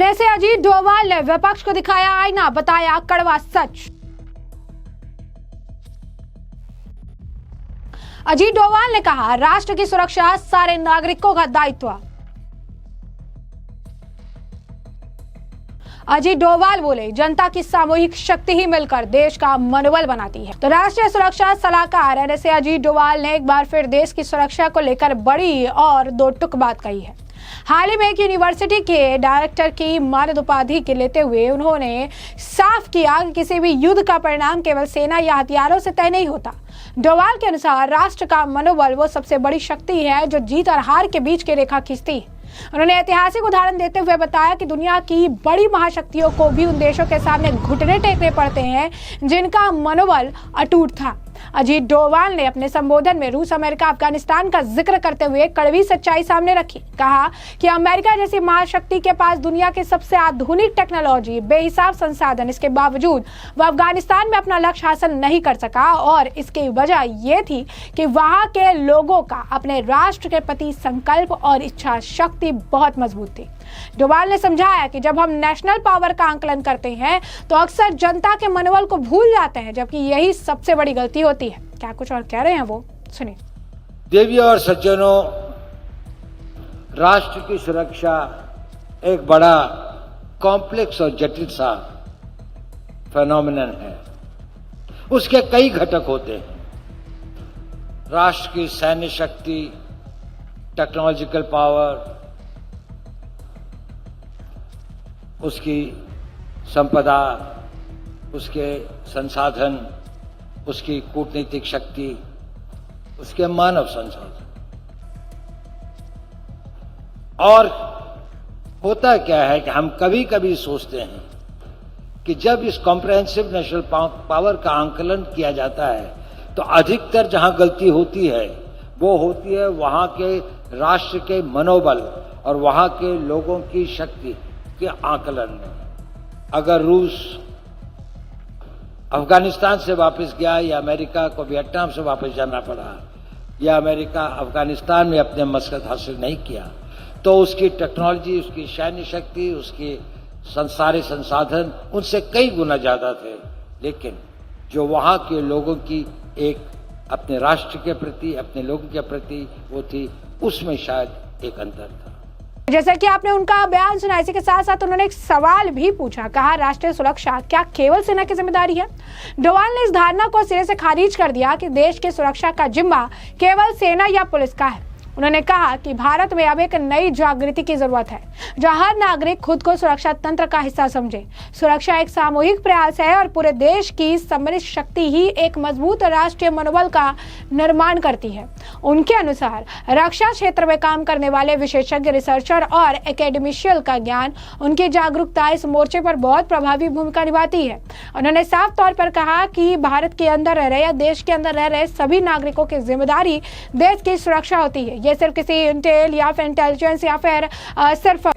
ऐसे अजीत डोभाल ने विपक्ष को दिखाया आईना, बताया कड़वा सच। अजीत डोभाल ने कहा, राष्ट्र की सुरक्षा सारे नागरिकों का दायित्व। अजीत डोभाल बोले, जनता की सामूहिक शक्ति ही मिलकर देश का मनोबल बनाती है। तो राष्ट्रीय सुरक्षा सलाहकार ऐसे अजीत डोभाल ने एक बार फिर देश की सुरक्षा को लेकर बड़ी और दो टुक बात कही है। हाल ही में एक यूनिवर्सिटी के डायरेक्टर की मानद उपाधि के लेते हुए उन्होंने साफ किया कि किसी भी युद्ध का परिणाम केवल सेना या हथियारों से तय नहीं होता। डोभाल के अनुसार राष्ट्र का मनोबल वो सबसे बड़ी शक्ति है जो जीत और हार के बीच की रेखा खींचती है। उन्होंने ऐतिहासिक उदाहरण देते हुए बताया कि दुनिया की बड़ी महाशक्तियों को भी उन देशों के सामने घुटने टेकने पड़ते हैं जिनका मनोबल अटूट था। अजीत डोभाल ने अपने संबोधन में रूस, अमेरिका, अफगानिस्तान का जिक्र करते हुए कड़वी सच्चाई सामने रखी। कहा कि अमेरिका जैसी महाशक्ति के पास दुनिया की सबसे आधुनिक टेक्नोलॉजी, बेहिसाब संसाधन, इसके बावजूद वह अफगानिस्तान में अपना लक्ष्य हासिल नहीं कर सका और इसकी वजह यह थी कि वहां के लोगों का अपने राष्ट्र के प्रति संकल्प और इच्छा शक्ति बहुत मजबूत थी। डोभाल ने समझाया कि जब हम नेशनल पावर का आंकलन करते हैं तो अक्सर जनता के मनोबल को भूल जाते हैं, जबकि यही सबसे बड़ी गलती होती है। क्या कुछ और कह रहे हैं वो सुनिए। देवियों और सज्जनों, राष्ट्र की सुरक्षा एक बड़ा कॉम्प्लेक्स और जटिल सा फेनोमेनन है। उसके कई घटक होते हैं। राष्ट्र की सैन्य शक्ति, टेक्नोलॉजिकल पावर, उसकी संपदा, उसके संसाधन, उसकी कूटनीतिक शक्ति, उसके मानव संसाधन। और होता क्या है कि हम कभी कभी सोचते हैं कि जब इस कॉम्प्रिहेंसिव नेशनल पावर का आंकलन किया जाता है तो अधिकतर जहां गलती होती है वो होती है वहां के राष्ट्र के मनोबल और वहां के लोगों की शक्ति के आकलन में। अगर रूस अफगानिस्तान से वापस गया या अमेरिका को वियतनाम से वापस जाना पड़ा या अमेरिका अफगानिस्तान में अपने मकसद हासिल नहीं किया तो उसकी टेक्नोलॉजी, उसकी सैन्य शक्ति, उसके सारे संसाधन उनसे कई गुना ज्यादा थे। लेकिन जो वहां के लोगों की एक अपने राष्ट्र के प्रति, अपने लोगों के प्रति वो थी, उसमें शायद एक अंतर था। जैसा कि आपने उनका बयान सुना, इसी के साथ साथ उन्होंने एक सवाल भी पूछा। कहा, राष्ट्रीय सुरक्षा क्या केवल सेना की जिम्मेदारी है? डोभाल ने इस धारणा को सिरे से खारिज कर दिया कि देश की सुरक्षा का जिम्मा केवल सेना या पुलिस का है। उन्होंने कहा कि भारत में अब एक नई जागृति की जरूरत है जहां हर नागरिक खुद को सुरक्षा तंत्र का हिस्सा समझे। सुरक्षा एक सामूहिक प्रयास है और पूरे देश की सम्मिलित शक्ति ही एक मजबूत राष्ट्रीय मनोबल का निर्माण करती है। उनके अनुसार रक्षा क्षेत्र में काम करने वाले विशेषज्ञ, रिसर्चर और एकेडमिशियल का ज्ञान, उनकी जागरूकता इस मोर्चे पर बहुत प्रभावी भूमिका निभाती है। उन्होंने साफ तौर पर कहा कि भारत के अंदर रह रहे या देश के अंदर रह रहे सभी नागरिकों की जिम्मेदारी देश की सुरक्षा होती है। ये सिर्फ किसी इंटेल या फिर इंटेलिजेंस या फिर सिर्फ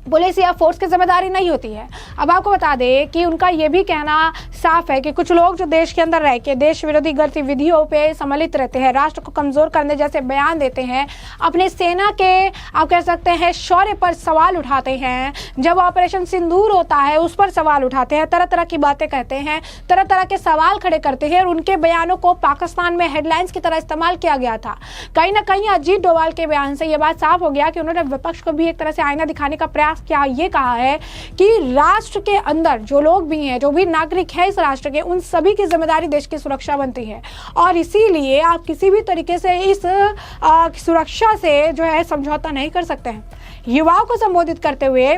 पुलिस या फोर्स की जिम्मेदारी नहीं होती है। अब आपको बता दें कि उनका ये भी कहना साफ है कि कुछ लोग जो देश के अंदर रह के देश विरोधी गतिविधियों पे सम्मिलित रहते हैं, राष्ट्र को कमजोर करने जैसे बयान देते हैं, अपने सेना के आप कह सकते हैं शौर्य पर सवाल उठाते हैं, जब ऑपरेशन सिंदूर होता है उस पर सवाल उठाते हैं, तरह तरह की बातें कहते हैं, तरह तरह के सवाल खड़े करते हैं और उनके बयानों को पाकिस्तान में हेडलाइंस की तरह इस्तेमाल किया गया था। कहीं ना कहीं अजीत डोभाल के बयान से यह बात साफ हो गया कि उन्होंने विपक्ष को भी एक तरह से आईना दिखाने का प्रयास क्या ये कहा है कि राष्ट्र के अंदर जो लोग भी हैं, जो भी नागरिक है इस राष्ट्र के, उन सभी की जिम्मेदारी देश की सुरक्षा बनती है और इसीलिए आप किसी भी तरीके से इस सुरक्षा से जो है समझौता नहीं कर सकते हैं। युवाओं को संबोधित करते हुए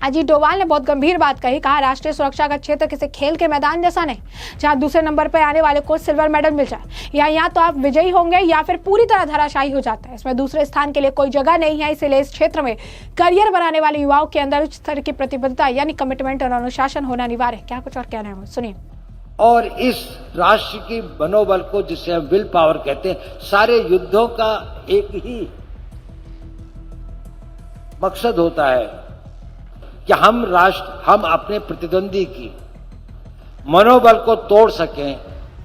अजीत डोभाल ने बहुत गंभीर बात कही। कहा, राष्ट्रीय सुरक्षा का क्षेत्र किसी खेल के मैदान जैसा नहीं जहां दूसरे नंबर पर आने वाले को सिल्वर मेडल मिल जाए या तो आप विजयी होंगे या फिर पूरी तरह धराशायी हो जाता है। इसमें दूसरे स्थान के लिए कोई जगह नहीं है। इसीलिए इस क्षेत्र में करियर बनाने वाले युवाओं के अंदर उच्च स्तर की प्रतिबद्धता यानी कमिटमेंट और अनुशासन होना अनिवार्य है। क्या कुछ और कह रहे हैं सुनिए। और इस राष्ट्र की मनोबल को, जिसे हम विल पावर कहते हैं, सारे युद्धों का एक ही मकसद होता है कि हम अपने प्रतिद्वंदी की मनोबल को तोड़ सकें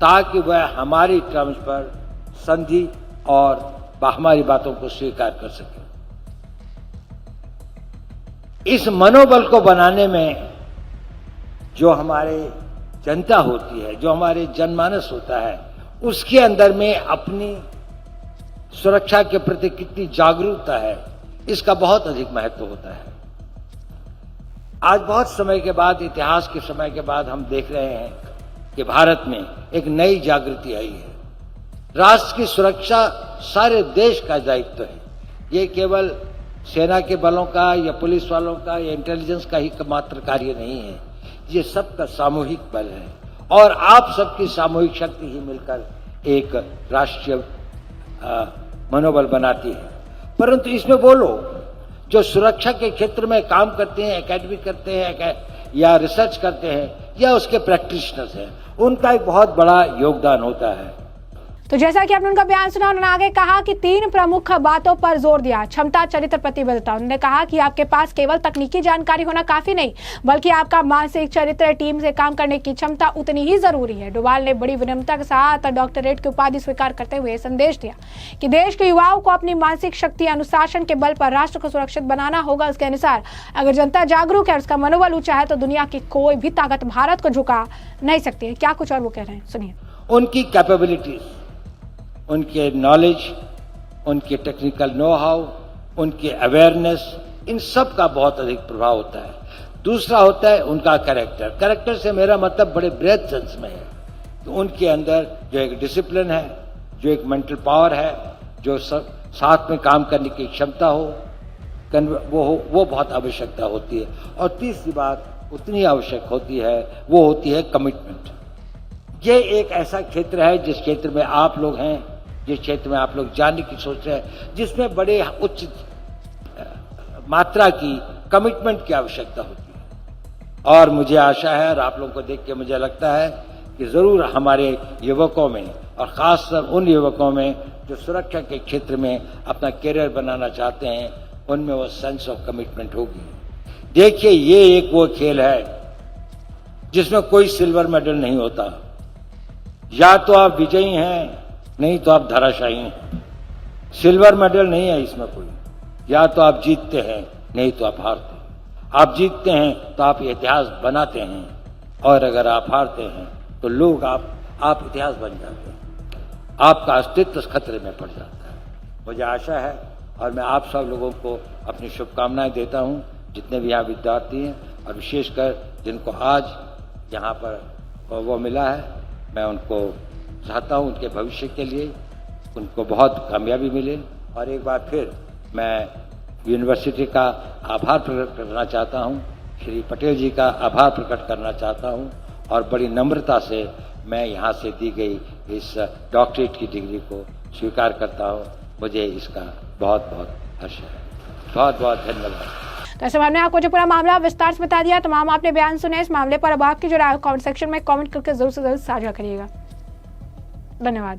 ताकि वह हमारी टर्म्स पर संधि और हमारी बातों को स्वीकार कर सके। इस मनोबल को बनाने में जो हमारे जनता होती है, जो हमारे जनमानस होता है, उसके अंदर में अपनी सुरक्षा के प्रति कितनी जागरूकता है, इसका बहुत अधिक महत्व होता है। आज बहुत समय के बाद, इतिहास के समय के बाद हम देख रहे हैं कि भारत में एक नई जागृति आई है। राष्ट्र की सुरक्षा सारे देश का दायित्व है। ये केवल सेना के बलों का या पुलिस वालों का या इंटेलिजेंस का ही मात्र कार्य नहीं है, ये सबका सामूहिक बल है और आप सबकी सामूहिक शक्ति ही मिलकर एक राष्ट्रीय मनोबल बनाती है। परंतु इसमें वो लोग जो सुरक्षा के क्षेत्र में काम करते हैं, एकेडमी करते हैं या रिसर्च करते हैं या उसके प्रैक्टिशनर्स हैं, उनका एक बहुत बड़ा योगदान होता है। तो जैसा कि आपने उनका बयान सुना, उन्होंने आगे कहा कि 3 प्रमुख बातों पर जोर दिया। क्षमता, चरित्र, प्रतिबद्धता। उन्होंने कहा कि आपके पास केवल तकनीकी जानकारी होना काफी नहीं, बल्कि आपका मानसिक चरित्र, टीम से काम करने की क्षमता उतनी ही जरूरी है। डोभाल ने बड़ी विनम्रता के साथ डॉक्टरेट की उपाधि स्वीकार करते हुए संदेश दिया कि देश के युवाओं को अपनी मानसिक शक्ति, अनुशासन के बल पर राष्ट्र को सुरक्षित बनाना होगा। उसके अनुसार अगर जनता जागरूक है, उसका मनोबल ऊंचा है, तो दुनिया की कोई भी ताकत भारत को झुका नहीं सकती है। क्या कुछ और वो कह रहे हैं, सुनिए। उनकी कैपेबिलिटीज, उनके नॉलेज, उनके टेक्निकल नो हाउ, उनके अवेयरनेस, इन सब का बहुत अधिक प्रभाव होता है। दूसरा होता है उनका कैरेक्टर। कैरेक्टर से मेरा मतलब बड़े ब्रेड सेंस में है। तो उनके अंदर जो एक डिसिप्लिन है, जो एक मेंटल पावर है, जो साथ में काम करने की क्षमता हो, वो बहुत आवश्यकता होती है। और तीसरी बात उतनी आवश्यक होती है, वो होती है कमिटमेंट। ये एक ऐसा क्षेत्र है जिस क्षेत्र में आप लोग हैं, जिस क्षेत्र में आप लोग जानने की सोच रहे हैं, जिसमें बड़े उच्च मात्रा की कमिटमेंट की आवश्यकता होती है। और मुझे आशा है और आप लोगों को देख के मुझे लगता है कि जरूर हमारे युवकों में और खासकर उन युवकों में जो सुरक्षा के क्षेत्र में अपना करियर बनाना चाहते हैं, उनमें वो सेंस ऑफ कमिटमेंट होगी। देखिए, ये एक वो खेल है जिसमें कोई सिल्वर मेडल नहीं होता। या तो आप विजयी हैं, नहीं तो आप धराशायी हैं। सिल्वर मेडल नहीं है इसमें कोई। या तो आप जीतते हैं, नहीं तो आप हारते हैं। आप जीतते हैं तो आप इतिहास बनाते हैं, और अगर आप हारते हैं तो लोग आप इतिहास बन जाते हैं। आपका अस्तित्व खतरे में पड़ जाता है। मुझे आशा है और मैं आप सब लोगों को अपनी शुभकामनाएं देता हूं, जितने भी यहाँ विद्यार्थी हैं और विशेषकर जिनको आज यहाँ पर वो मिला है। मैं उनको चाहता हूं उनके भविष्य के लिए उनको बहुत कामयाबी मिले। और एक बार फिर मैं यूनिवर्सिटी का आभार प्रकट करना चाहता हूं, श्री पटेल जी का आभार प्रकट करना चाहता हूं, और बड़ी नम्रता से मैं यहाँ से दी गई इस डॉक्टरेट की डिग्री को स्वीकार करता हूं। मुझे इसका बहुत बहुत हर्ष है। बहुत बहुत धन्यवाद। तो ऐसे में हमने आपको जो पूरा मामला विस्तार से बता दिया। तमाम आपने बयान सुने। इस मामले पर अब आपकी जो राय कमेंट सेक्शन में कमेंट करके जरूर से जरूर साझा करिएगा। धन्यवाद।